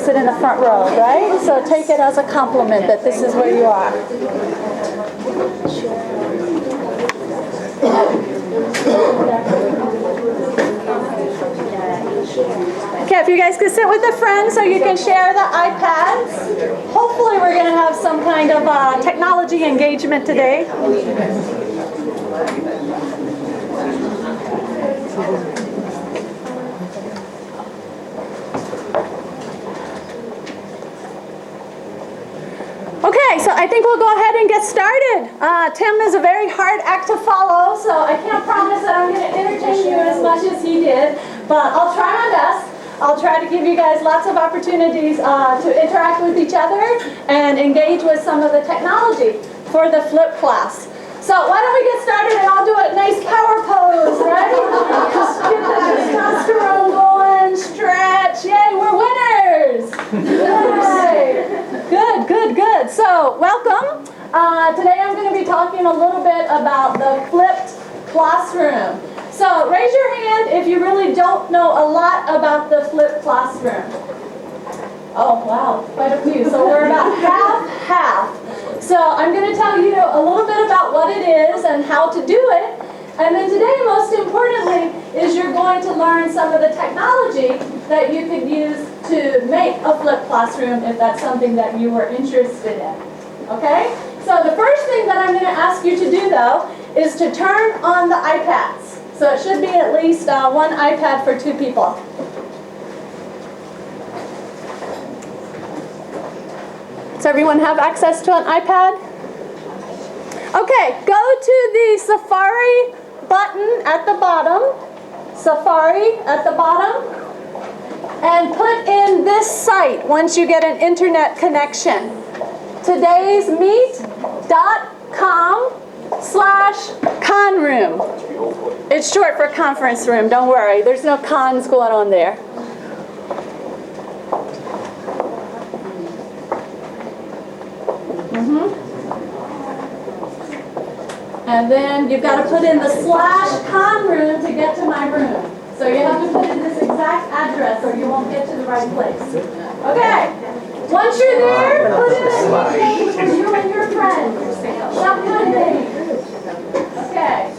sit in the front row, right? So take it as a compliment that this is where you are. Okay, if you guys could sit with a friend so you can share the iPads. Hopefully we're going to have some kind of technology engagement today. Okay, so I think we'll go ahead and get started. Tim is a very hard act to follow, so I can't promise that I'm going to entertain you as much as he did, but I'll try my best. I'll try to give you guys lots of opportunities to interact with each other and engage with some of the technology for the flip class. So why don't we get started and I'll do a nice power pose, right? Just get the testosterone going, stretch. Yay, we're winners! Yay. Good, good, good. So welcome. Today I'm going to be talking a little bit about the flipped classroom. So raise your hand if you really don't know a lot about the flipped classroom. Oh, wow, quite a few. So we're about half. So I'm going to tell you a little bit about what it is and how to do it. And then today, most importantly, is you're going to learn some of the technology that you could use to make a flipped classroom if that's something that you were interested in. Okay? So the first thing that I'm going to ask you to do, though, is to turn on the iPads. So it should be at least one iPad for two people. Does everyone have access to an iPad? Okay, go to the Safari button at the bottom. Safari at the bottom. And put in this site once you get an internet connection. Today's meet.com/conroom. It's short for conference room, don't worry. There's no cons going on there. And then you've got to put in the /conroom to get to my room. So you have to put in this exact address or you won't get to the right place. Okay. Once you're there, put in a nickname for you and your friends. Some kind of name. Okay.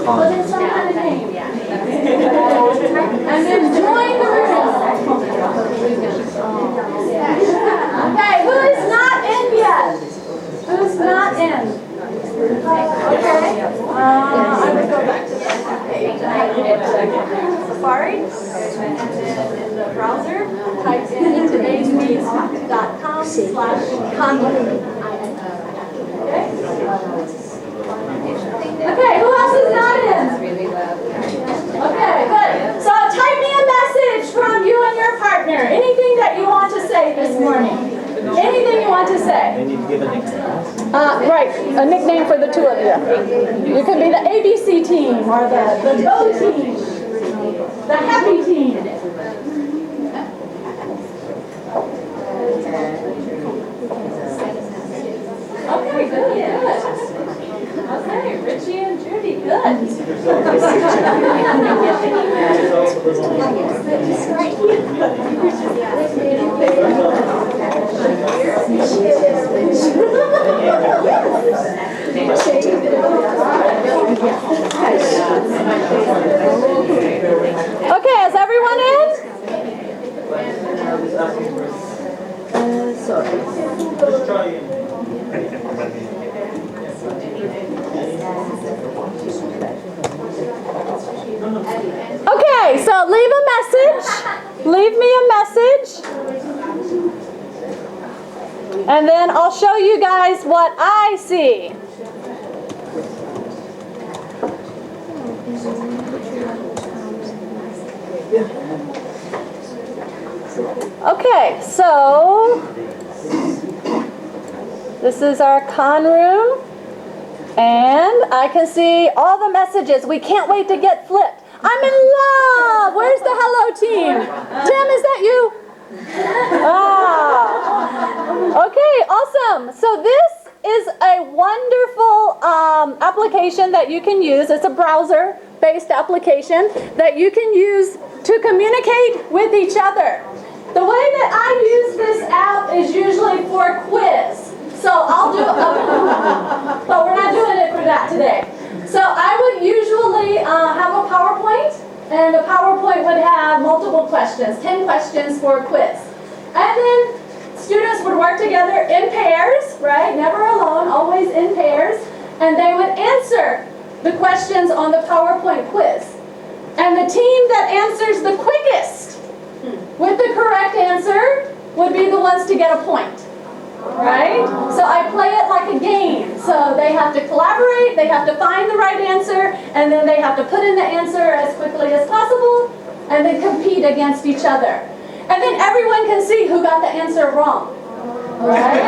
Put in some kind of name. And then join the room. Okay, who is not in yet? Who's not in? Okay. I would go back to that page. Safari. And then in the browser, type in today'smeet.com/conroom. Okay, who else is not in? Okay, good. So type me a message from you and your partner. Anything that you want to say this morning. Anything you want to say. They need to give a nickname. Right, a nickname for the two of you. You can be the ABC team or the Go team, the Happy team. Okay, good. Okay, Richie and Judy, good. Okay, is everyone in? Sorry. Just try it. Okay, so leave a message. Leave me a message. And then I'll show you guys what I see. Okay, so this is our con room. And I can see all the messages. We can't wait to get flipped. I'm in love. Where's the hello team? Tim, is that you? Okay, awesome. So this is a wonderful application that you can use. It's a browser-based application that you can use to communicate with each other. The way that I use this app is usually for a quiz. So I'll do but we're not doing it for that today. So I would usually have a PowerPoint, and the PowerPoint would have multiple questions, 10 questions for a quiz. And then students would work together in pairs, right? Never alone, always in pairs. And they would answer the questions on the PowerPoint quiz. And the team that answers the quickest with the correct answer would be the ones to get a point. Right? So I play it like a game. So they have to collaborate, they have to find the right answer, and then they have to put in the answer as quickly as possible, and then compete against each other. And then everyone can see who got the answer wrong. Right?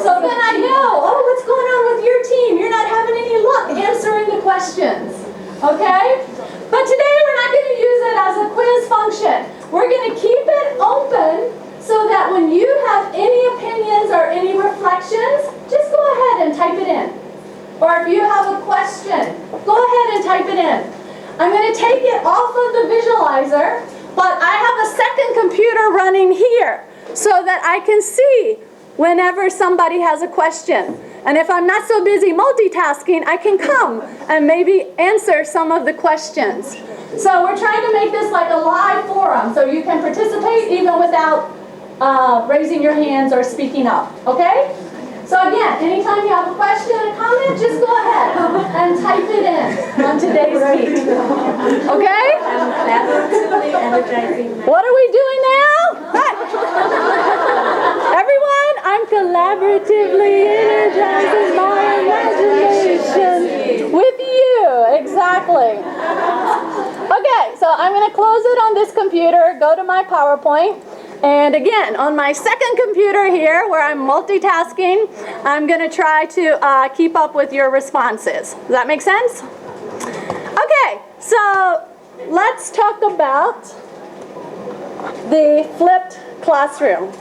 So then I know, oh, what's going on with your team? You're not having any luck answering the questions. Okay? But today we're not going to use it as a quiz function. We're going to keep it open so that when you have any opinions or any reflections, just go ahead and type it in. Or if you have a question, go ahead and type it in. I'm going to take it off of the visualizer, but I have a second computer running here so that I can see whenever somebody has a question. And if I'm not so busy multitasking, I can come and maybe answer some of the questions. So we're trying to make this like a live forum so you can participate even without raising your hands or speaking up, okay? So again, anytime you have a question, a comment, just go ahead and type it in on today's meet. Okay? What are we doing now? Everyone, I'm collaboratively energizing my imagination with you. Exactly. Okay, so I'm going to close it on this computer, go to my PowerPoint. And again, on my second computer here, where I'm multitasking, I'm going to try to keep up with your responses. Does that make sense? Okay, so let's talk about the flipped classroom.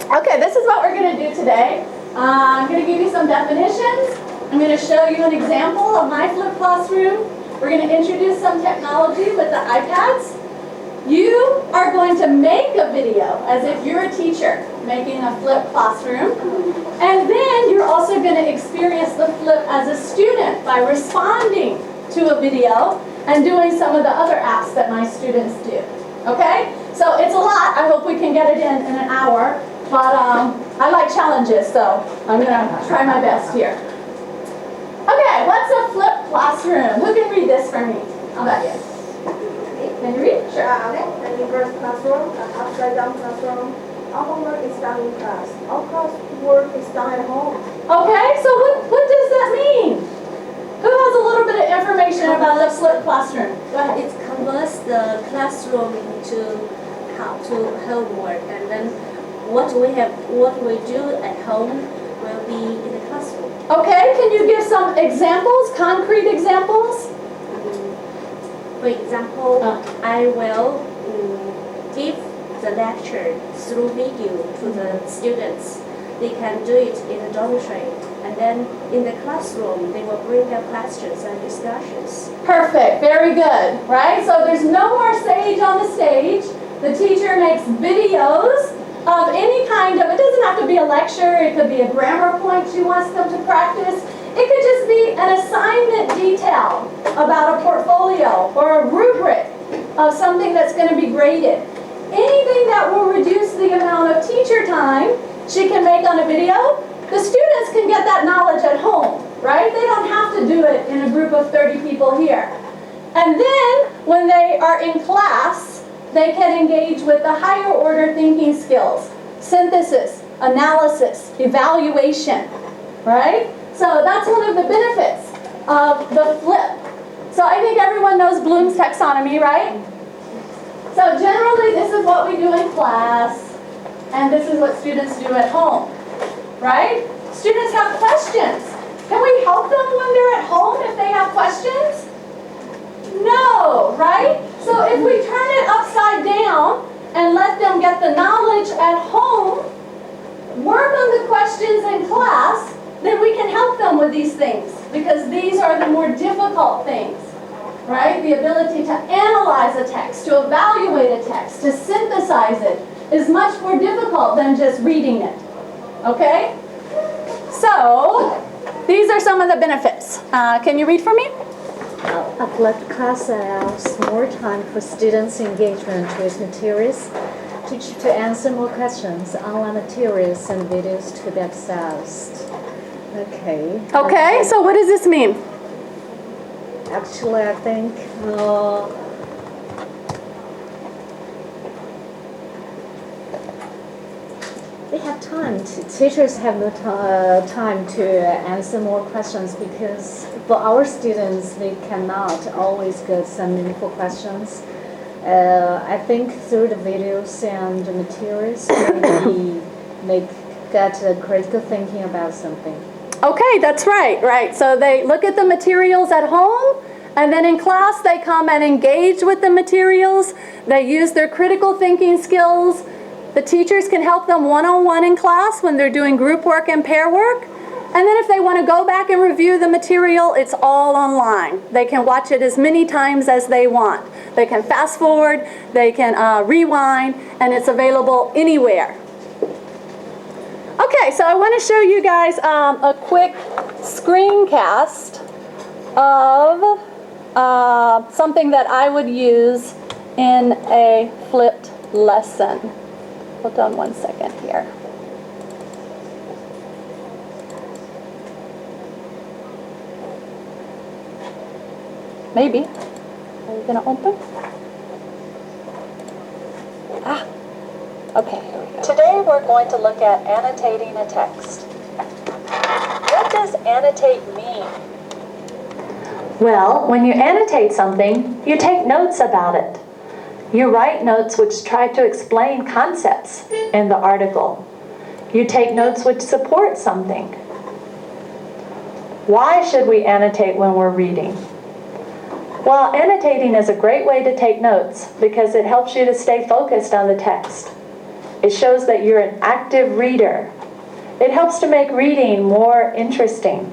Okay, this is what we're going to do today. I'm going to give you some definitions. I'm going to show you an example of my flipped classroom. We're going to introduce some technology with the iPads. You are going to make a video as if you're a teacher making a flipped classroom. And then you're also going to experience the flip as a student by responding to a video and doing some of the other apps that my students do. Okay? So it's a lot. I hope we can get it in an hour. But I like challenges, so I'm going to try my best here. Okay, what's a flipped classroom? Who can read this for me? How about you? Can you read? Sure. An inverse classroom, an upside down classroom. All homework is done in class. All classwork is done at home. Okay, so what does that mean? Who has a little bit of information about the flipped classroom? Go ahead. It converts the classroom into homework, and then what we do at home will be in the classroom. Okay, can you give some examples, concrete examples? For example, I will give the lecture through video to the students. They can do it in the dormitory. And then in the classroom, they will bring their questions and discussions. Perfect, very good, right? So there's no more sage on the stage. The teacher makes videos of any kind of, it doesn't have to be a lecture, it could be a grammar point she wants them to practice. It could just be an assignment detail about a portfolio or a rubric of something that's going to be graded. Anything that will reduce the amount of teacher time she can make on a video, the students can get that knowledge at home, right? They don't have to do it in a group of 30 people here. And then when they are in class, they can engage with the higher order thinking skills, synthesis, analysis, evaluation, right? So that's one of the benefits of the flip. So I think everyone knows Bloom's taxonomy, right? So generally this is what we do in class, and this is what students do at home, right? Students have questions. Can we help them when they're at home if they have questions? No, right? So if we turn it upside down and let them get the knowledge at home, work on the questions in class, then we can help them with these things, because these are the more difficult things. right? The ability to analyze a text, to evaluate a text, to synthesize it is much more difficult than just reading it, okay? So, these are some of the benefits. Can you read for me? Uplift class allows more time for students' engagement with materials, teacher to answer more questions, online materials and videos to be accessed. Okay. Okay, so what does this mean? Actually, I think they have time. Teachers have no time to answer more questions because for our students, they cannot always get some meaningful questions. I think through the videos and the materials, they get critical thinking about something. Okay, that's right, right. So they look at the materials at home, and then in class they come and engage with the materials. They use their critical thinking skills. The teachers can help them one-on-one in class when they're doing group work and pair work. And then if they want to go back and review the material, it's all online. They can watch it as many times as they want. They can fast forward, they can rewind, and it's available anywhere. Okay, so I want to show you guys a quick screencast of something that I would use in a flipped lesson. Hold on one second here. Maybe. Are you going to open? Ah. Okay, here we go. Today we're going to look at annotating a text. What does annotate mean? Well, when you annotate something, you take notes about it. You write notes which try to explain concepts in the article. You take notes which support something. Why should we annotate when we're reading? Well, annotating is a great way to take notes because it helps you to stay focused on the text. It shows that you're an active reader. It helps to make reading more interesting.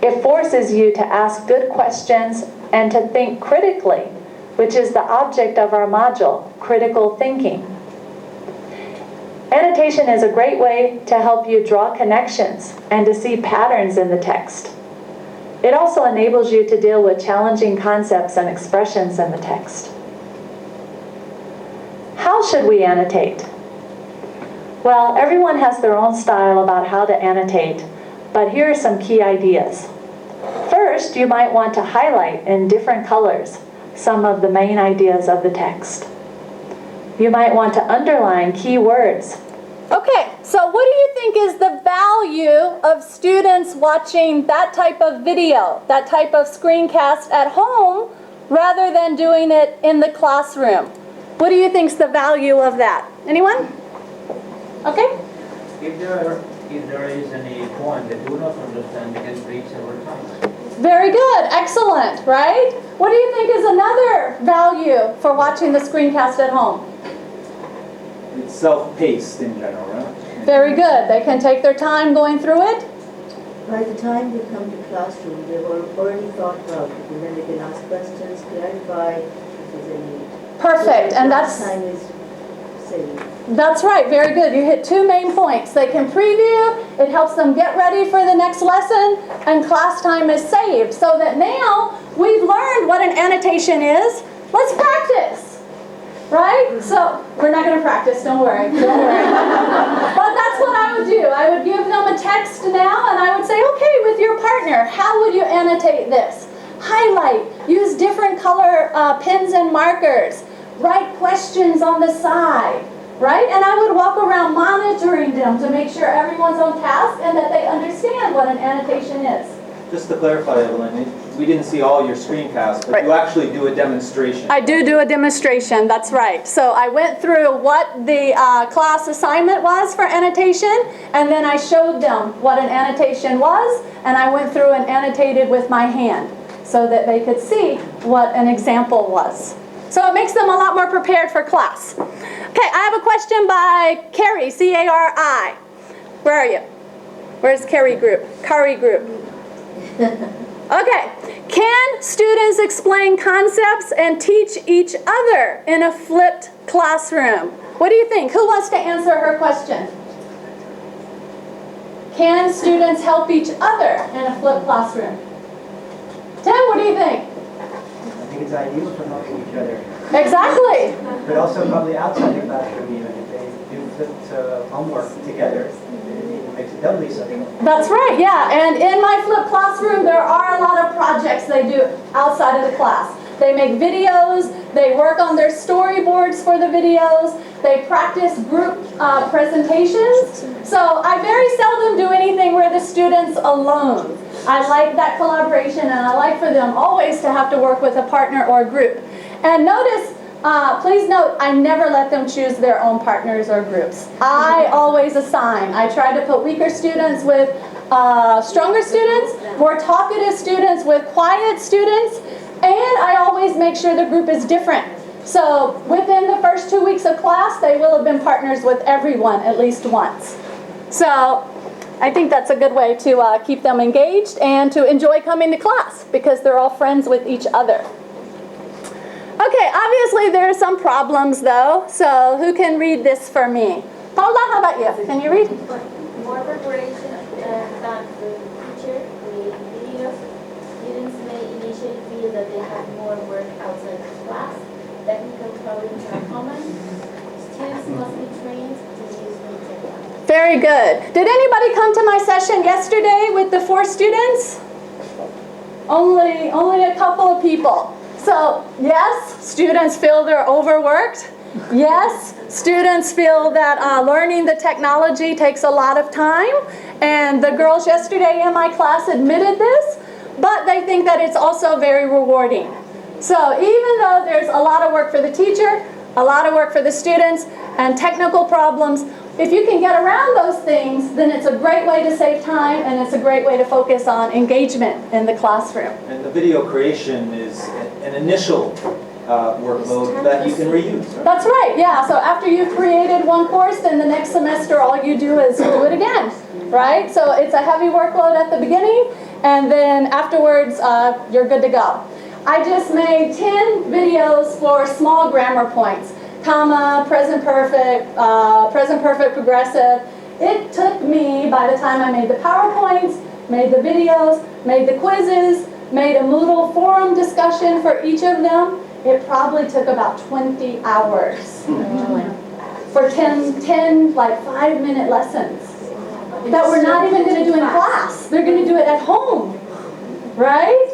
It forces you to ask good questions and to think critically, which is the object of our module, critical thinking. Annotation is a great way to help you draw connections and to see patterns in the text. It also enables you to deal with challenging concepts and expressions in the text. How should we annotate? Well, everyone has their own style about how to annotate, but here are some key ideas. First, you might want to highlight in different colors some of the main ideas of the text. You might want to underline key words. Okay, so what do you think is the value of students watching that type of video, that type of screencast at home, rather than doing it in the classroom? What do you think is the value of that? Anyone? Okay? If there is any point that do not understand, we can read several times. Very good, excellent, right? What do you think is another value for watching the screencast at home? It's self-paced in general, right? Very good, they can take their time going through it. By the time they come to classroom, they've already thought about it, and then they can ask questions, clarify if there's any. Perfect, and that's time is saved. That's right, very good. You hit two main points. They can preview, it helps them get ready for the next lesson, and class time is saved. So that now we've learned what an annotation is. Let's practice. Right? So we're not going to practice, don't worry. Don't worry. But that's what I would do. I would give them a text now and I would say, okay, with your partner, how would you annotate this? Highlight, use different color pens and markers, write questions on the side, right? And I would walk around monitoring them to make sure everyone's on task and that they understand what an annotation is. Just to clarify, Evelyn, we didn't see all your screencasts, but Right. you actually do a demonstration. I do a demonstration, that's right. So I went through what the class assignment was for annotation, and then I showed them what an annotation was, and I went through and annotated with my hand so that they could see what an example was. So it makes them a lot more prepared for class. Okay, I have a question by Carrie, C-A-R-I. Where are you? Where's Carrie group? Kari group. Okay, can students explain concepts and teach each other in a flipped classroom? What do you think? Who wants to answer her question? Can students help each other in a flipped classroom? Tim, what do you think? I think it's ideal for helping each other, Exactly. but also probably outside the classroom even, if they do flipped homework together, it makes it doubly social. That's right, yeah. And in my flipped classroom, there are a lot of projects they do outside of the class. They make videos, they work on their storyboards for the videos, they practice group presentations. So I very seldom do anything where the students alone. I like that collaboration, and I like for them always to have to work with a partner or a group. And notice, please note, I never let them choose their own partners or groups. I always assign. I try to put weaker students with stronger students, more talkative students with quiet students, and I always make sure the group is different. So within the first 2 weeks of class, they will have been partners with everyone at least once. So I think that's a good way to keep them engaged and to enjoy coming to class because they're all friends with each other. Okay, obviously there are some problems though, so who can read this for me? Paula, how about you? Can you read? More preparation than the teacher create videos. Students may initially feel that they have more work outside of class. Technical problems are common. Students must be trained to use Meetcom. Very good. Did anybody come to my session yesterday with the 4 students? Only a couple of people. So yes, students feel they're overworked. Yes, students feel that learning the technology takes a lot of time. And the girls yesterday in my class admitted this, but they think that it's also very rewarding. So even though there's a lot of work for the teacher, a lot of work for the students, and technical problems, if you can get around those things, then it's a great way to save time, and it's a great way to focus on engagement in the classroom. And the video creation is an initial workload that you can reuse. Right? That's right, yeah. So after you've created one course, then the next semester all you do is do it again, right? So it's a heavy workload at the beginning, and then afterwards you're good to go. I just made 10 videos for small grammar points. Comma, present perfect, progressive. It took me, by the time I made the PowerPoints, made the videos, made the quizzes, made a Moodle forum discussion for each of them, it probably took about 20 hours for 10 like 5-minute lessons that we're not even going to do in class. They're going to do it at home, right?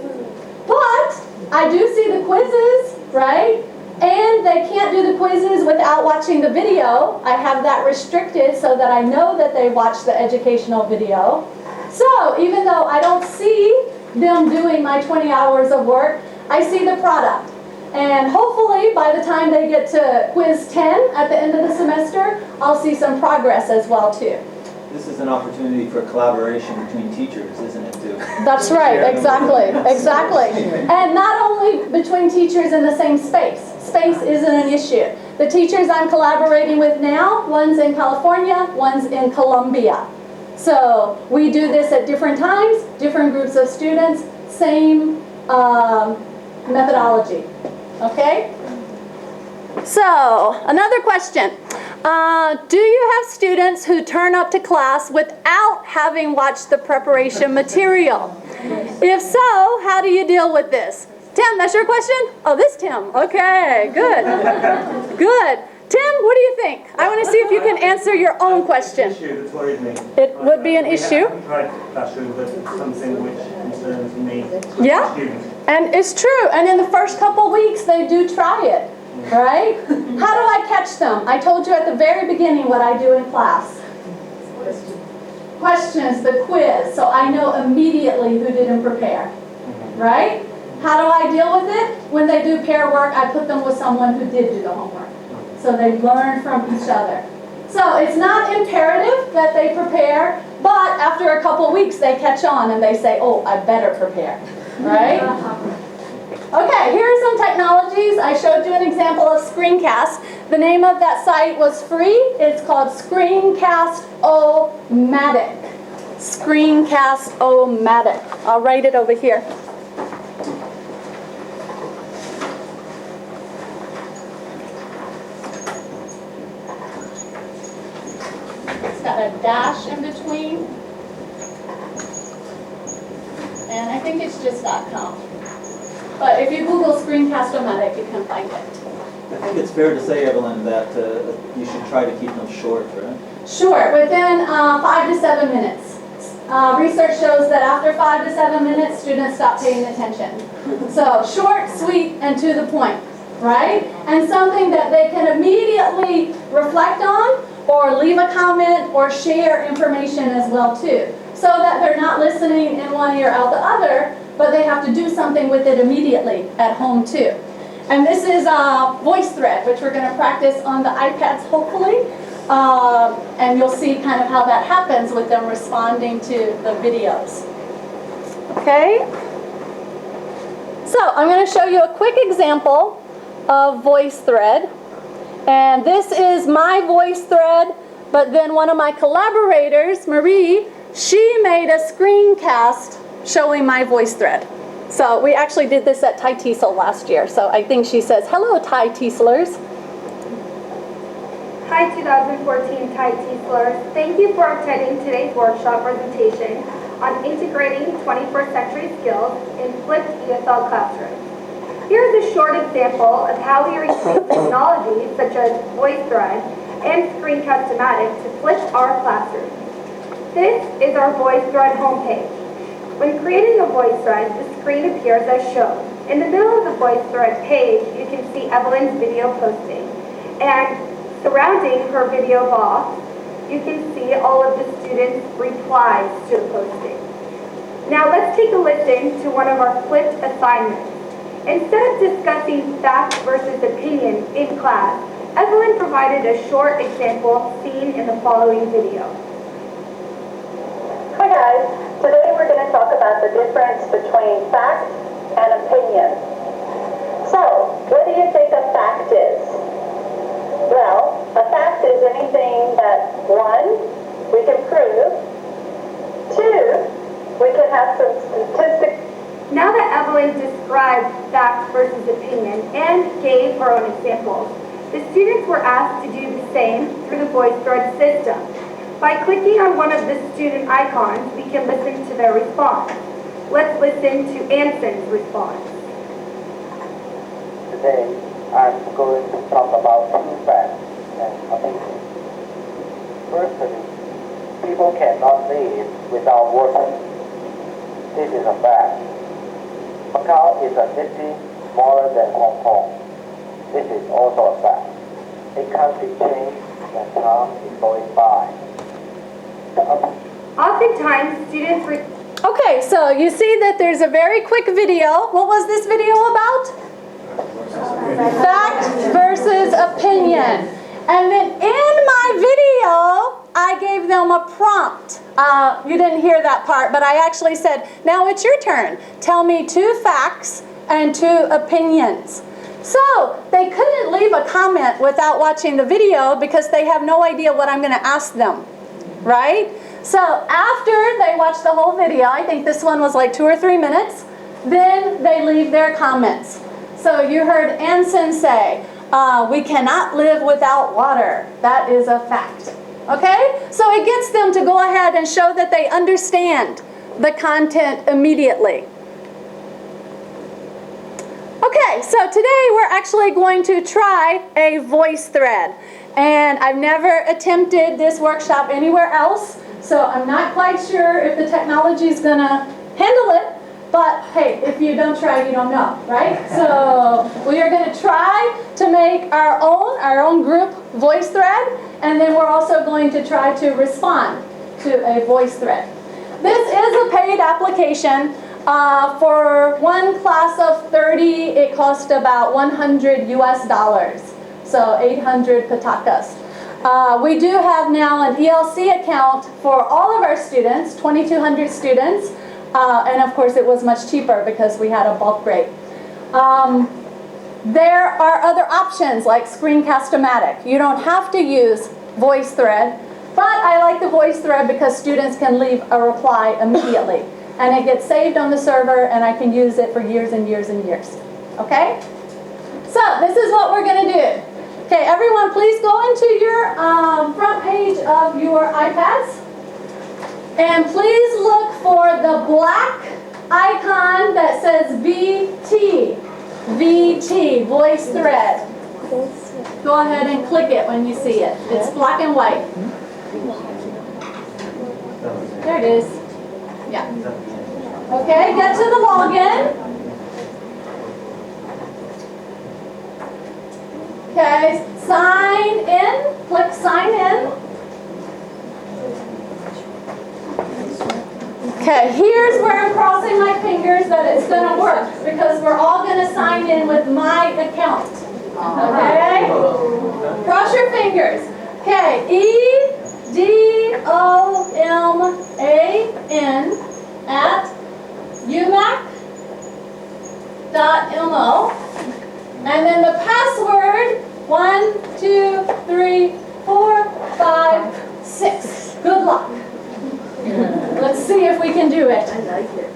But I do see the quizzes, right? And they can't do the quizzes without watching the video. I have that restricted so that I know that they watch the educational video. So even though I don't see them doing my 20 hours of work, I see the product. And hopefully by the time they get to quiz 10 at the end of the semester, I'll see some progress as well too. This is an opportunity for collaboration between teachers, isn't it, too? That's right, exactly. And not only between teachers in the same space. Space isn't an issue. The teachers I'm collaborating with now, one's in California, one's in Colombia. So we do this at different times, different groups of students, same methodology. Okay? So, another question. Do you have students who turn up to class without having watched the preparation material? If so, how do you deal with this? Tim, that's your question? Oh, this Tim. Okay, good. Good. Tim, what do you think? I want to see if you can answer your own question. Issue that's worried me. It would be an issue. We haven't tried classroom, but it's something which concerns me. Yeah, and it's true. And in the first couple weeks, they do try it, right? How do I catch them? I told you at the very beginning what I do in class. Questions, the quiz, so I know immediately who didn't prepare, right? How do I deal with it? When they do pair work, I put them with someone who did do the homework. So they learn from each other. So it's not imperative that they prepare, but after a couple weeks they catch on and they say, oh, I better prepare, right? Okay, here are some technologies. I showed you an example of Screencast. The name of that site was free. It's called Screencast-O-Matic. Screencast-O-Matic. I'll write it over here. dash in between. And I think it's just .com. But if you Google Screencast-O-Matic, you can find it. I think it's fair to say, Evelyn, that you should try to keep them short, right? Sure, within 5 to 7 minutes. Research shows that after 5 to 7 minutes, students stop paying attention. So short, sweet, and to the point, right? And something that they can immediately reflect on, or leave a comment, or share information as well too. So that they're not listening in one ear out the other, but they have to do something with it immediately at home too. And this is Voicethread, which we're going to practice on the iPads hopefully. And you'll see kind of how that happens with them responding to the videos. Okay? So I'm going to show you a quick example of Voicethread. And this is my Voicethread, but then one of my collaborators, Marie, she made a screencast showing my Voicethread. So we actually did this at Thai TESOL last year. So I think she says, hello, Thai TESOLers. Hi 2014 Thai TESOLers. Thank you for attending today's workshop presentation on integrating 21st century skills in flipped ESL classrooms. Here is a short example of how we are using technologies such as Voicethread and Screencast-O-Matic to flip our classrooms. This is our Voicethread homepage. When creating a Voicethread, the screen appears as shown. In the middle of the Voicethread page, you can see Evelyn's video posting. And surrounding her video box, you can see all of the students' replies to the posting. Now let's take a listen to one of our flipped assignments. Instead of discussing fact versus opinion in class, Evelyn provided a short example seen in the following video. Hi guys, today we're going to talk about the difference between fact and opinion. So, what do you think a fact is? Well, a fact is anything that, 1, we can prove, 2, we can have some statistics. Now that Evelyn described fact versus opinion and gave her own examples, the students were asked to do the same through the Voicethread system. By clicking on one of the student icons, we can listen to their response. Let's listen to Anson's response. Today, I'm going to talk about two facts and opinions. Firstly, people cannot live without water. This is a fact. Macau is a city smaller than Hong Kong. This is also a fact. It can't be changed when time is going by. Oftentimes, students Okay, so you see that there's a very quick video. What was this video about? Fact versus opinion. And then in my video, I gave them a prompt. You didn't hear that part, but I actually said, now it's your turn. Tell me 2 facts and 2 opinions. So they couldn't leave a comment without watching the video because they have no idea what I'm going to ask them, right? So after they watch the whole video, I think this one was like 2 or 3 minutes, then they leave their comments. So you heard Anson say, we cannot live without water. That is a fact. Okay? So it gets them to go ahead and show that they understand the content immediately. Okay, so today we're actually going to try a Voicethread. And I've never attempted this workshop anywhere else, so I'm not quite sure if the technology is going to handle it. But hey, if you don't try, you don't know, right? So we are going to try to make our own group Voicethread, and then we're also going to try to respond to a Voicethread. This is a paid application. For one class of 30, it cost about $100 US. So 800 patakas. We do have now an ELC account for all of our students, 2,200 students. And of course it was much cheaper because we had a bulk rate. There are other options like Screencast-O-Matic. You don't have to use Voicethread, but I like the Voicethread because students can leave a reply immediately. And it gets saved on the server and I can use it for years and years and years. Okay? So this is what we're going to do. Okay, everyone, please go into your front page of your iPads. And please look for the black icon that says VT. VT, Voicethread. Go ahead and click it when you see it. It's black and white. There it is. Yeah. Okay, get to the login. Okay, sign in. Click sign in. Okay, here's where I'm crossing my fingers that it's going to work because we're all going to sign in with my account. Okay? Cross your fingers. Okay, EDOMAN at umac.mo. And then the password 1, 2, 3, 4, 5, 6. Good luck. Let's see if we can do it. I like it.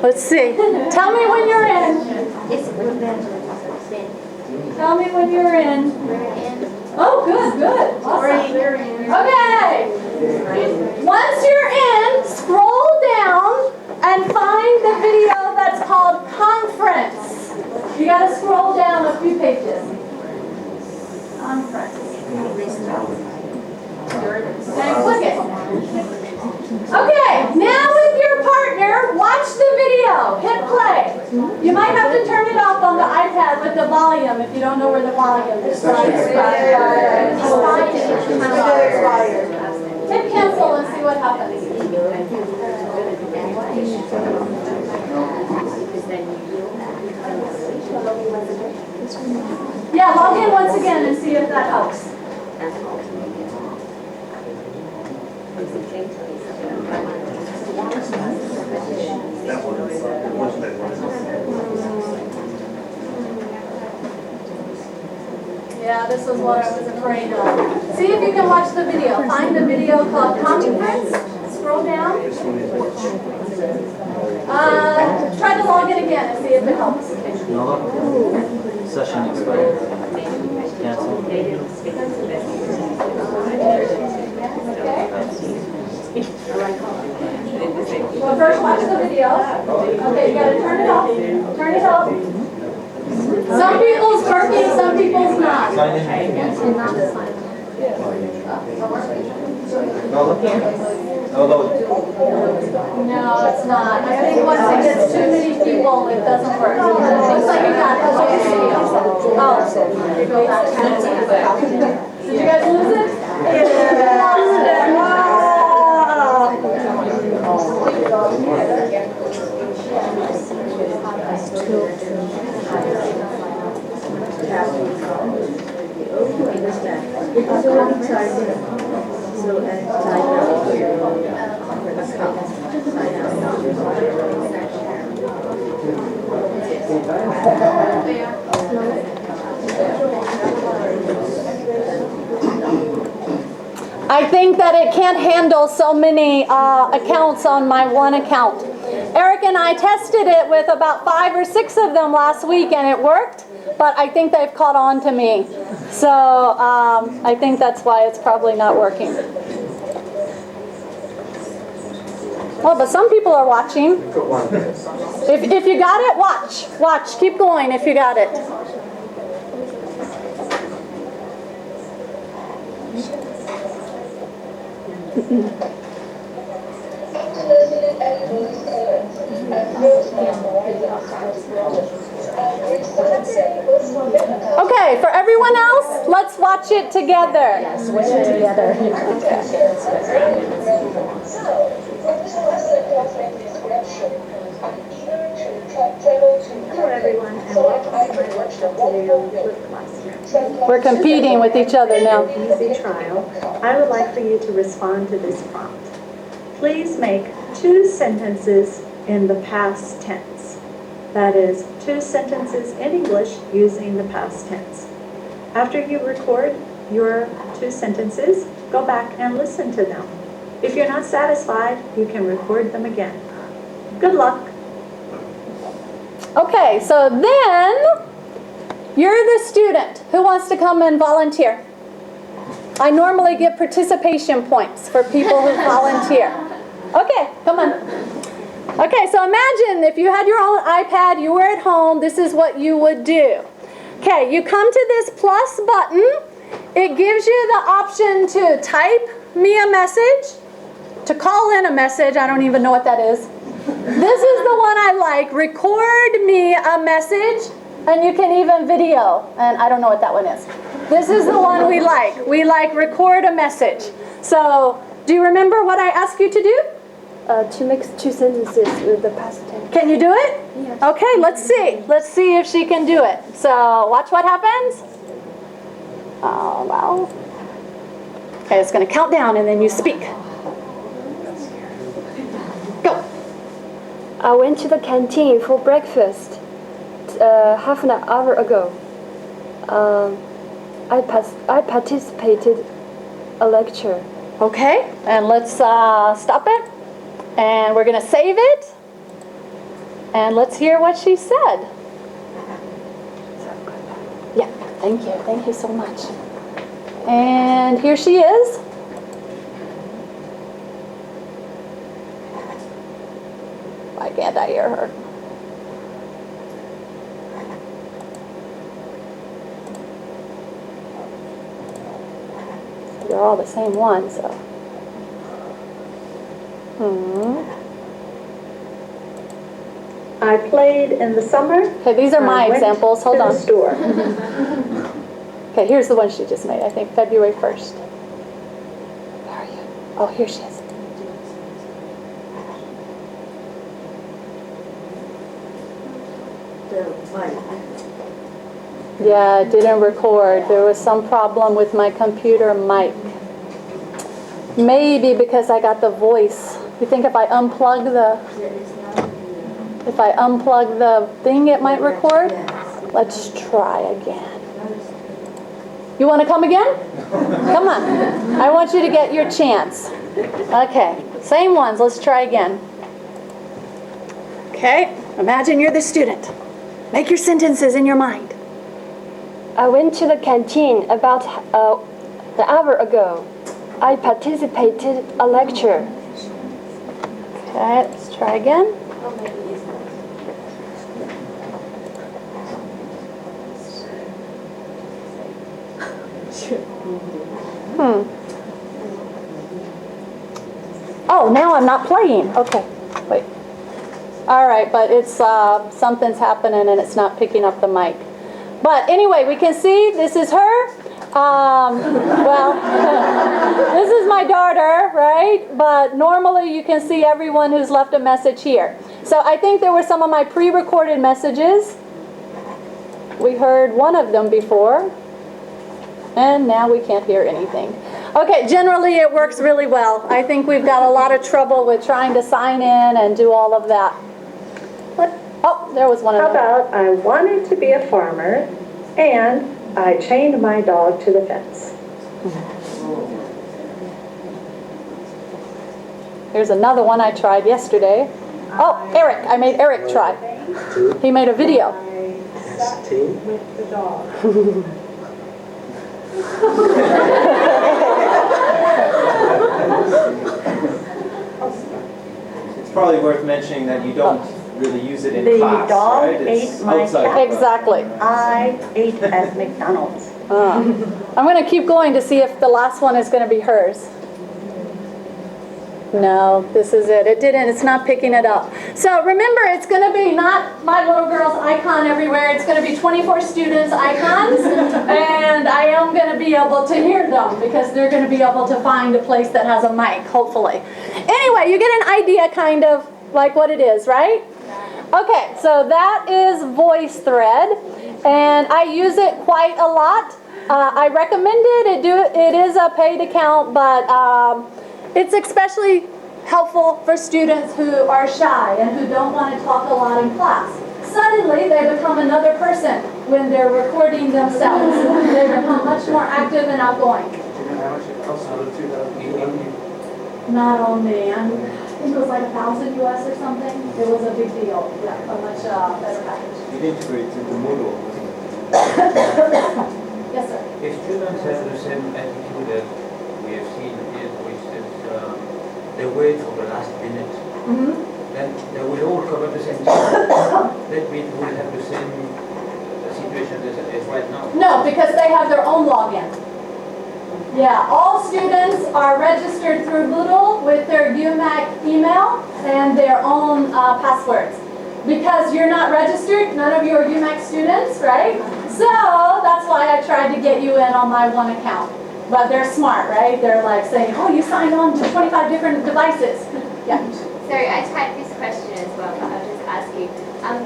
Let's see. Tell me when you're in. It's Tell me when you're in. Oh, good, good. Awesome. Okay. Once you're in, scroll down and find the video that's called Conference. You got to scroll down a few pages. Conference. And click it. Okay, now with your partner, watch the video. Hit play. You might have to turn it off on the iPad with the volume if you don't know where the volume is. Hit cancel and see what happens. Yeah, log in once again and see if that helps. Yeah, this was what I was afraid of. See if you can watch the video. Find the video called Conference. Scroll down. Try to log in again and see if it helps. Session expired. Cancel. Well, first watch the video. Okay, you gotta turn it off. Turn it off. Some people's working, some people's not. No, it's not. I think once it gets too many people, it doesn't work. Looks like you got it. Look at the video. Oh, here you go back. Did you guys lose it? Yeah. Lost it. Wow. It's already charged in. So, and I think that it can't handle so many accounts on my one account. Eric and I tested it with about 5 or 6 of them last week and it worked, but I think they've caught on to me. So I think that's why it's probably not working. Well, but some people are watching. If you got it, watch. Watch. Keep going if you got it. Okay, for everyone else, let's watch it together. Yes, watch it together. Hello everyone, and welcome to my workshop today on the Flip Classroom. We're competing with each other now. Easy trial. I would like for you to respond to this prompt. Please make 2 sentences in the past tense. That is, 2 sentences in English using the past tense. After you record your 2 sentences, go back and listen to them. If you're not satisfied, you can record them again. Good luck. Okay, so then You're the student. Who wants to come and volunteer? I normally give participation points for people who volunteer. Okay, come on. Okay, so imagine if you had your own iPad, you were at home, this is what you would do. Okay, you come to this plus button. It gives you the option to type me a message, to call in a message. I don't even know what that is. This is the one I like. Record me a message, and you can even video. And I don't know what that one is. This is the one we like. We like record a message. So, do you remember what I asked you to do? To make 2 sentences with the past tense. Can you do it? Yes. Okay, let's see. Let's see if she can do it. So, watch what happens. Oh, well. Okay, it's going to count down and then you speak. Go. I went to the canteen for breakfast half an hour ago. I participated a lecture. Okay, and let's stop it. And we're going to save it. And let's hear what she said. Yeah, thank you. Thank you so much. And here she is. Why can't I hear her? They're all the same one, so. I played in the summer. Okay, these are my examples. Hold on. To the store. Okay, here's the one she just made, I think, February 1st. Where are you? Oh, here she is. Yeah, it didn't record. There was some problem with my computer mic. Maybe because I got the voice. You think if I unplug the thing, it might record? Let's try again. You want to come again? Come on. I want you to get your chance. Okay, same ones. Let's try again. Okay, imagine you're the student. Make your sentences in your mind. I went to the canteen about an hour ago. I participated a lecture. Okay, let's try again. Oh, now I'm not playing. Okay, wait. All right, but it's something's happening and it's not picking up the mic. But anyway, we can see this is her. Well, this is my daughter, right? But normally you can see everyone who's left a message here. So I think there were some of my pre-recorded messages. We heard one of them before. And now we can't hear anything. Okay, generally it works really well. I think we've got a lot of trouble with trying to sign in and do all of that. Oh, there was one of them. How about I wanted to be a farmer and I chained my dog to the fence. Here's another one I tried yesterday. Oh, Eric. I made Eric try. He made a video. With the dog. It's probably worth mentioning that you don't really use it in The class, dog right? It's ate my outside. cat. Exactly. I ate at McDonald's. I'm going to keep going to see if the last one is going to be hers. No, this is it. It didn't. It's not picking it up. So remember, it's going to be not my little girl's icon everywhere. It's going to be 24 students' icons. And I am going to be able to hear them because they're going to be able to find a place that has a mic, hopefully. Anyway, you get an idea kind of like what it is, right? Okay, so that is Voicethread. And I use it quite a lot. I recommend it. It is a paid account, but it's especially helpful for students who are shy and who don't want to talk a lot in class. Suddenly, they become another person when they're recording themselves. They become much more active and outgoing. Not only, I think it was like 1,000 US or something. It was a big deal. Yeah, a much better package. It integrates into Moodle. Yes, sir. If students have the same attitude that we have seen here, which is they wait for the last minute, then they will all come at the same time. That means we'll have the same situation as right now. No, because they have their own login. Yeah, all students are registered through Moodle with their UMAC email and their own passwords. Because you're not registered, none of you are UMAC students, right? So that's why I tried to get you in on my one account. But they're smart, right? They're like saying, oh, you signed on to 25 different devices. Yeah. Sorry, I typed this question as well, but I'll just ask you.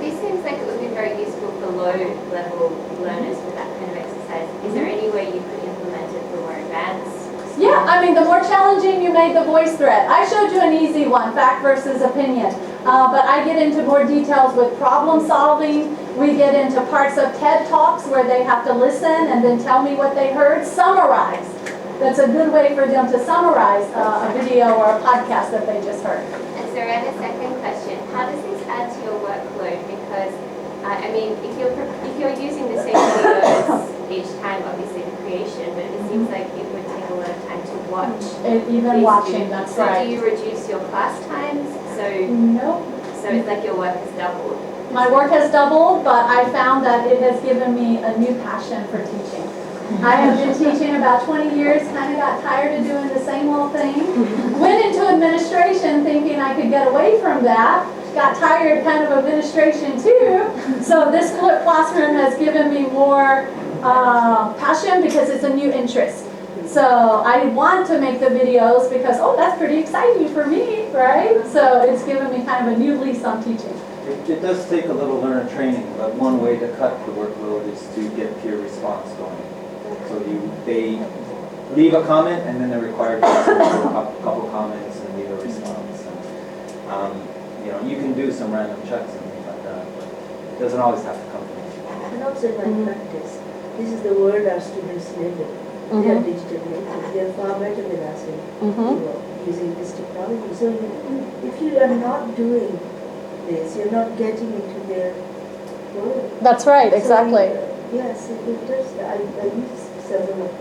This seems like it would be very useful for low-level learners for that kind of exercise. Is there any way you could implement it for more advanced? Yeah, I mean, the more challenging you made the voice thread. I showed you an easy one, fact versus opinion. But I get into more details with problem solving. We get into parts of TED Talks where they have to listen and then tell me what they heard. Summarize. That's a good way for them to summarize a video or a podcast that they just heard. And so I have a second question. How does this add to your workload? Because, I mean, if you're using the same videos each time, obviously the creation, but it seems like it would take a lot of time to watch. Even watching, that's so right. Do you reduce your class times? So nope. So it's like your work has doubled. My work has doubled, but I found that it has given me a new passion for teaching. I have been teaching about 20 years, kind of got tired of doing the same old thing. Went into administration thinking I could get away from that. Got tired kind of administration too. So this classroom has given me more passion because it's a new interest. So I want to make the videos because, oh, that's pretty exciting for me, right? So it's given me kind of a new lease on teaching. It does take a little learner training, but one way to cut the workload is to get peer response going. So they leave a comment and then they're required to answer a couple comments and leave a response. And, you can do some random checks and things like that, but it doesn't always have to come from you. And also in my practice, this is the world our students live in. They are digital natives. They are far better than us in using this technology. So if you are not doing this, you're not getting into their world. That's right, exactly. Yes, it does. I use several of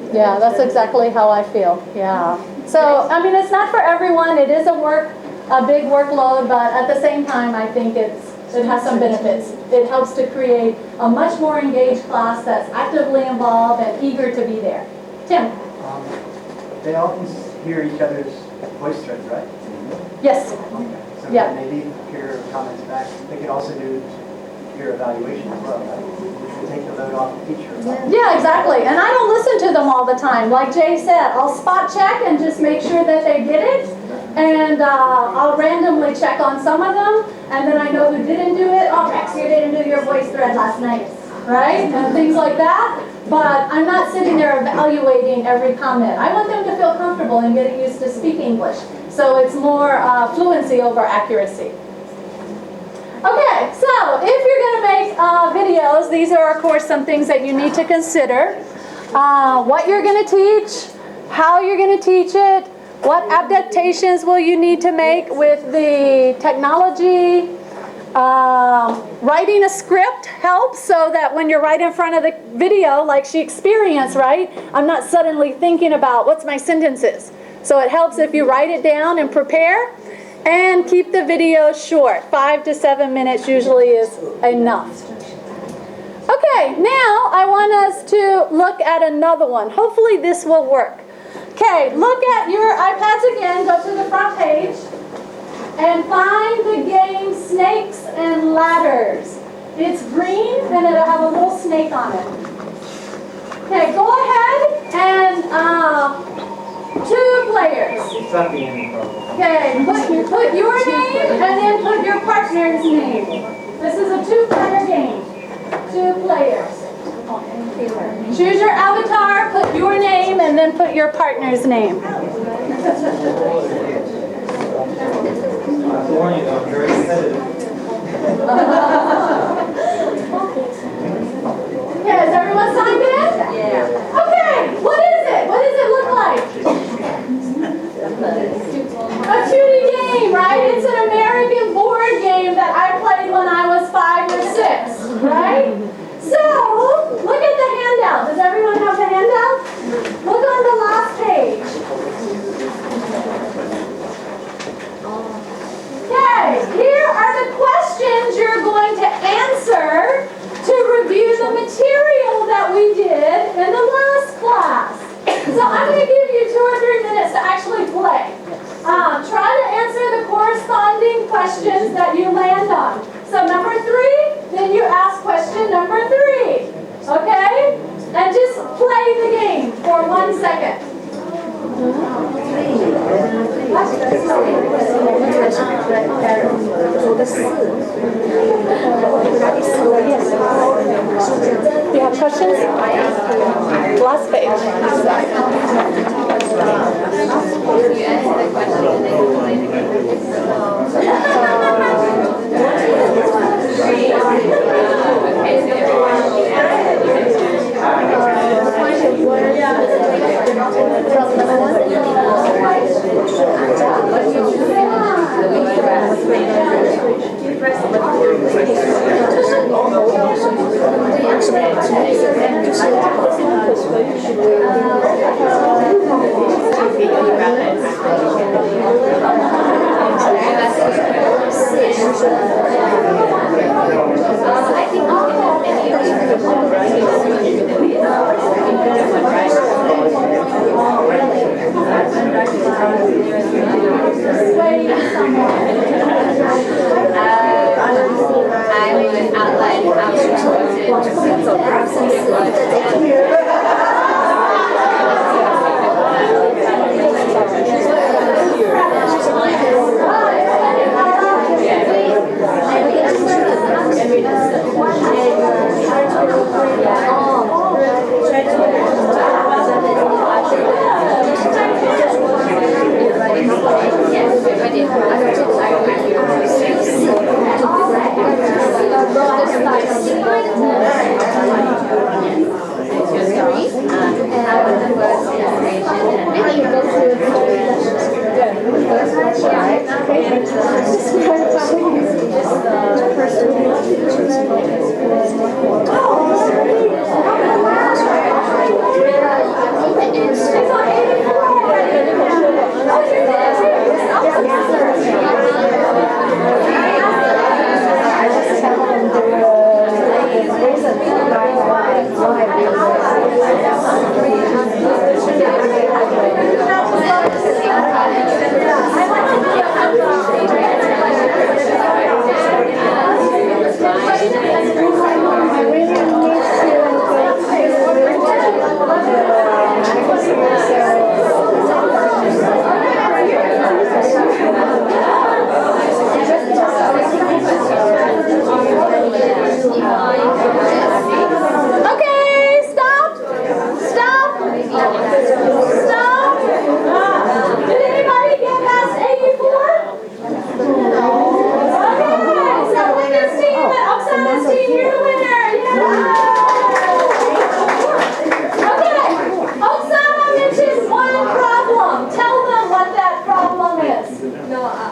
these. Yeah, that's exactly how I feel. Yeah. So, I mean, it's not for everyone. It is a big workload, but at the same time, I think it has some benefits. It helps to create a much more engaged class that's actively involved and eager to be there. Tim? They often hear each other's voice threads, right? Yes. Okay. So Yeah. when they leave peer comments back, they could also do peer evaluation as well, right? Which would take the load off the teacher. Yeah, exactly. And I don't listen to them all the time. Like Jay said, I'll spot check and just make sure that they get it. And I'll randomly check on some of them. And then I know who didn't do it. Oh, Rex, you didn't do your voice thread last night. Right? And things like that. But I'm not sitting there evaluating every comment. I want them to feel comfortable and getting used to speak English. So it's more fluency over accuracy. Okay, so if you're going to make videos, these are, of course, some things that you need to consider. What you're going to teach, how you're going to teach it, what adaptations will you need to make with the technology. Writing a script helps so that when you're right in front of the video, like she experienced, right? I'm not suddenly thinking about what's my sentences. So it helps if you write it down and prepare. And keep the video short. 5 to 7 minutes usually is enough. Okay, now I want us to look at another one. Hopefully this will work. Okay, look at your iPads again. Go to the front page. And find the game Snakes and Ladders. It's green and it'll have a little snake on it. Okay, go ahead and 2 players. It's not the end of the Okay, put your name and then put your partner's name. This is a 2-player game. 2 players. Choose your avatar, put your name, and then put your partner's name. I warn you though, I'm very competitive. Okay, is everyone signed in? Yeah. Okay, what is it? What does it look like? A 2D game, right? It's an American board game that I played when I was 5 or 6, right? So, questions that you land on. So number 3, then you ask question number 3. Okay? And just play the game for 1 second. Do you have questions? Last page. You answer the question and then you play the game. Okay, so everyone will I would outline how to use it.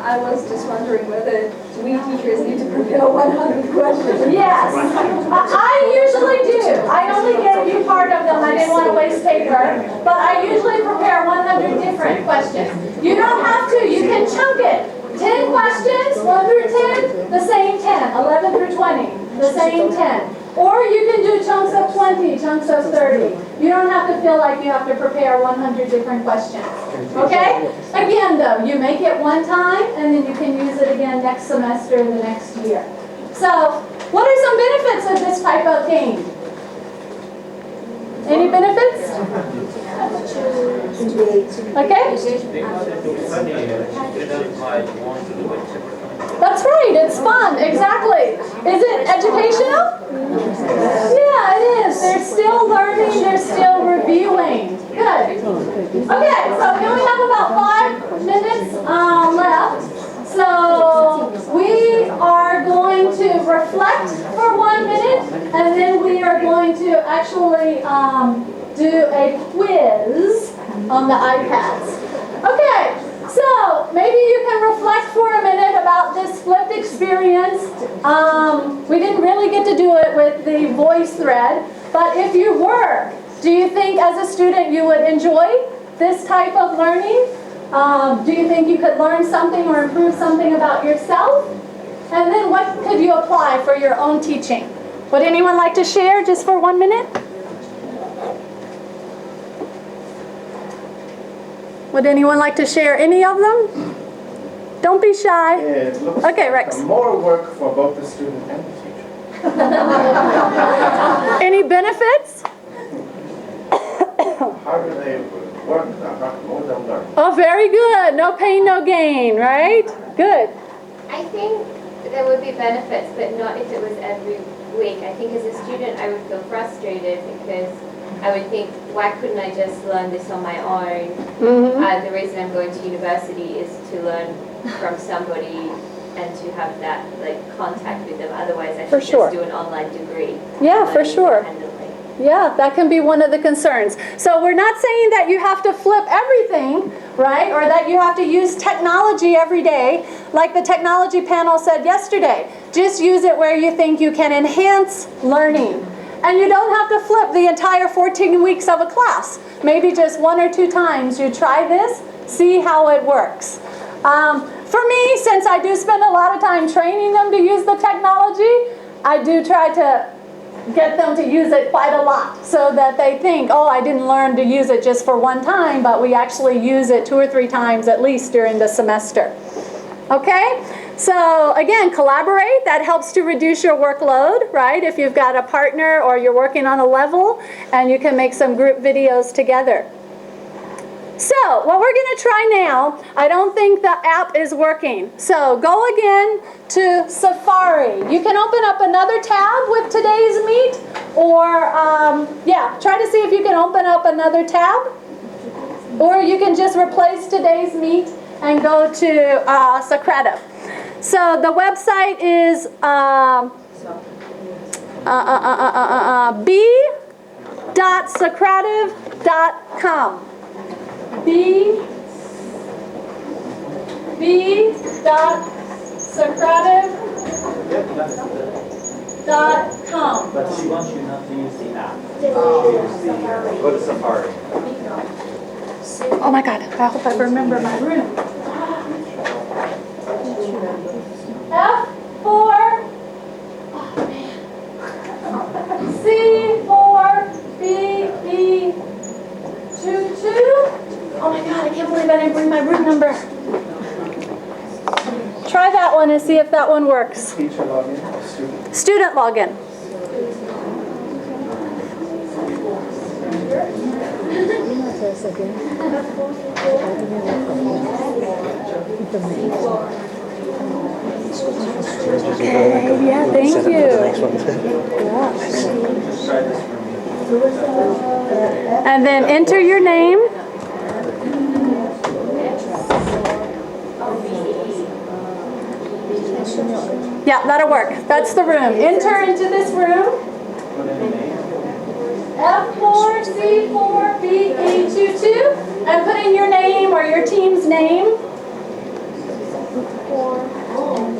I was just wondering whether we teachers need to prepare 100 questions. Yes, I usually do. I only gave you part of them. I didn't want to waste paper, but I usually prepare 100 different questions. You don't have to. You can chunk it. 10 questions, 1 through 10, the same 10. 11 through 20, the same 10. Or you can do chunks of 20, chunks of 30. You don't have to feel like you have to prepare 100 different questions. Okay? Again, though, you make it one time, and then you can use it again next semester, the next year. So, what are some benefits of this type of game? Any benefits? Okay? That's right, it's fun, exactly. Is it educational? Yeah, it is. They're still learning, they're still reviewing. Good. Okay, so here we have about 5 minutes left. So we are going to reflect for 1 minute, and then we are going to actually do a quiz on the iPads. Okay. So, maybe you can reflect for a minute about this flipped experience. We didn't really get to do it with the Voicethread, but if you were, do you think as a student you would enjoy this type of learning? Do you think you could learn something or improve something about yourself? And then what could you apply for your own teaching? Would anyone like to share just for 1 minute? Would anyone like to share any of them? Don't be shy. It looks Okay, like Rex. more work for both the student and the teacher. Any benefits? Harder they work, the more they'll learn. Oh, very good. No pain, no gain, right? Good. I think there would be benefits, but not if it was every week. I think as a student, I would feel frustrated because I would think, why couldn't I just learn this on my own? The reason I'm going to university is to learn from somebody and to have that contact with them. Otherwise, I should just do an online degree. Yeah, for sure. Yeah, that can be one of the concerns. So we're not saying that you have to flip everything, right? Or that you have to use technology every day. Like the technology panel said yesterday, just use it where you think you can enhance learning. And you don't have to flip the entire 14 weeks of a class. Maybe just 1 or 2 times you try this, see how it works. For me, since I do spend a lot of time training them to use the technology, I do try to get them to use it quite a lot so that they think, oh, I didn't learn to use it just for 1 time, but we actually use it 2 or 3 times at least during the semester. Okay? So again, collaborate. That helps to reduce your workload, right? If you've got a partner or you're working on a level and you can make some group videos together. So what we're going to try now, I don't think the app is working. So go again to Safari. You can open up another tab with today's Meet, or try to see if you can open up another tab. Or you can just replace today's Meet and go to Socrative. So the website is b.socrative.com. b.socrative.com. But she wants you not to use the app. Go to Safari. Oh my God, I hope I remember my room. F4, oh man, C4, BE22. Oh my God, I can't believe I didn't bring my room number. Try that one and see if that one works. Teacher login or student? Student login. Okay, yeah, thank you. And then enter your name. Yeah, that'll work. That's the room. Enter into this room. F4, C4, BE22, and put in your name or your team's name.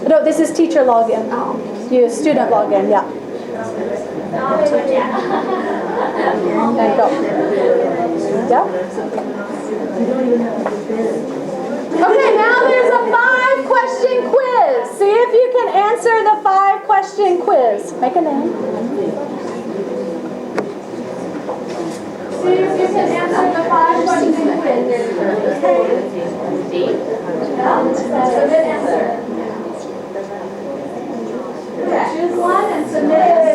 No, this is teacher login. You student login, yeah. And go. Yeah. Okay, now there's a 5-question quiz. See if you can answer the 5-question quiz. Make a name. See if you can answer the 5-question quiz. Okay. Yeah, that's a good answer. Choose one and submit it.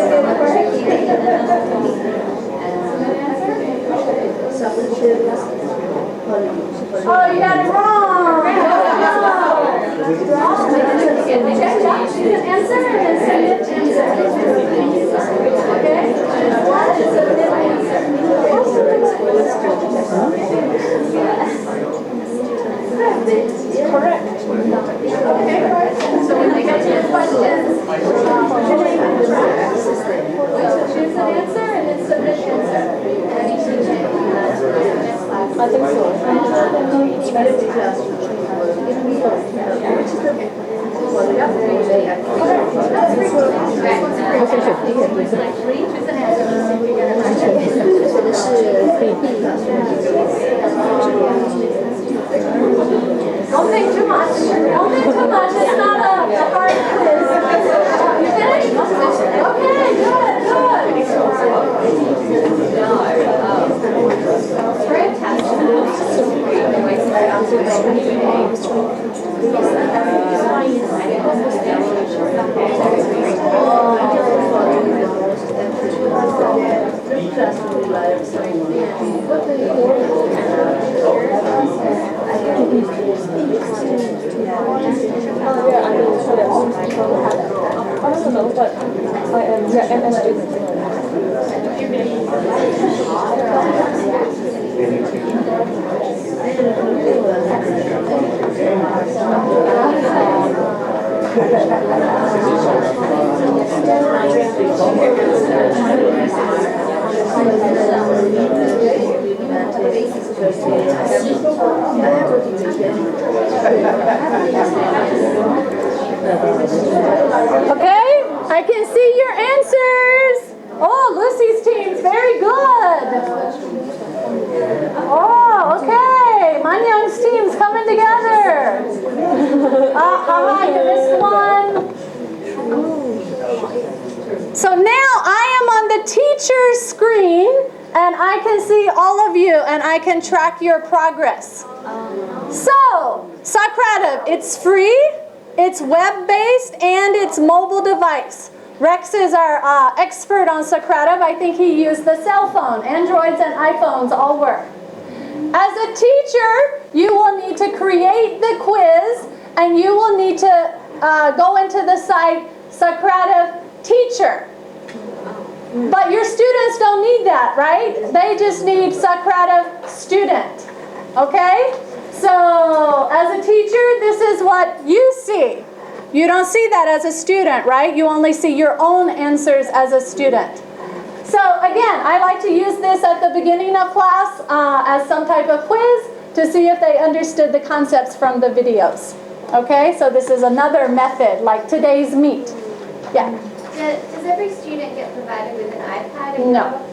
Oh, you got it wrong. You can answer and then submit answer. Okay? Choose one and submit answer. Correct. Okay, so when they get to your questions, choose an answer and then submit answer. I think so. Don't think too much. Don't think too much. It's not a hard quiz. You finished? Okay, good, good. Okay, I can see your answers. Oh, Lucy's team's very good. Oh, okay. Manyoung's team's coming together. You missed one. So now I am on the teacher's screen, and I can see all of you, and I can track your progress. So, Socrative, it's free, it's web-based, and it's mobile device. Rex is our expert on Socrative. I think he used the cell phone. Androids and iPhones all work. As a teacher, you will need to create the quiz, and you will need to go into the site Socrative Teacher. But your students don't need that, right? They just need Socrative Student. Okay? So, as a teacher, this is what you see. You don't see that as a student, right? You only see your own answers as a student. So, again, I like to use this at the beginning of class as some type of quiz to see if they understood the concepts from the videos. Okay? So, this is another method, like today's meet. Yeah? Does every student get provided with an iPad?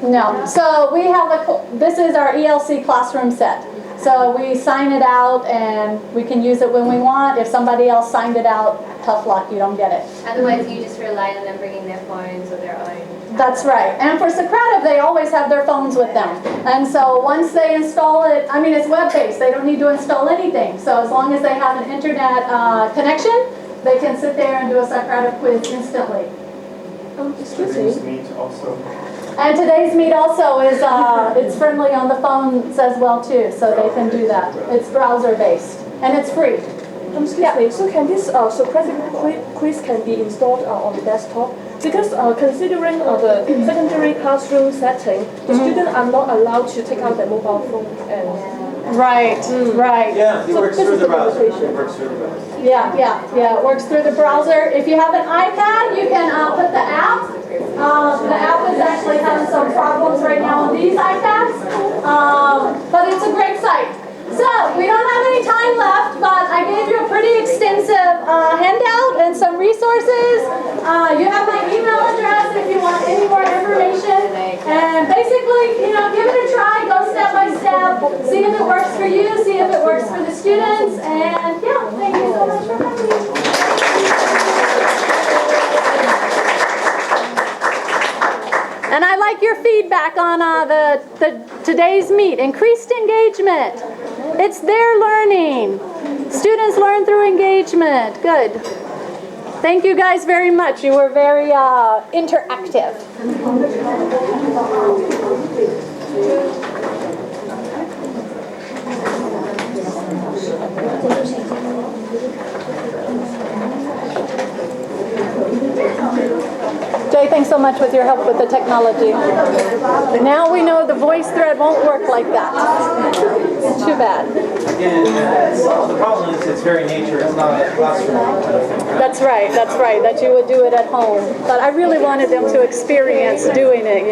No. So, we have this is our ELC classroom set. So we sign it out and we can use it when we want. If somebody else signed it out, tough luck, you don't get it. Otherwise, you just rely on them bringing their phones or their own. That's right. And for Socrative, they always have their phones with them. And so once they install it, I mean, it's web-based. They don't need to install anything. So as long as they have an internet connection, they can sit there and do a Socrative quiz instantly. Excuse me. Also. And today's meet also is it's friendly on the phones as well too, so they can do that. It's browser based and it's free. Excuse me. So can this Socratic quiz can be installed on the desktop? Because considering the secondary classroom setting, the students are not allowed to take out their mobile phone and. Right. Yeah, it works through the browser. Yeah. It works through the browser. If you have an iPad, you can put the app. The app is actually having some problems right now on these iPads, but it's a great site. So, we don't have any time left, but I gave you a pretty extensive handout and some resources. You have my email address if you want any more information. And basically, give it a try, go step by step, see if it works for you, see if it works for the students, and yeah, thank you so much for coming. And I like your feedback on today's meet. Increased engagement. It's their learning. Students learn through engagement. Good. Thank you guys very much. You were very interactive. Jay, thanks so much with your help with the technology. Now we know the Voicethread won't work like that. Too bad. Again, the problem is its very nature. It's not a classroom. That's right, that you would do it at home. But I really wanted them to experience doing it,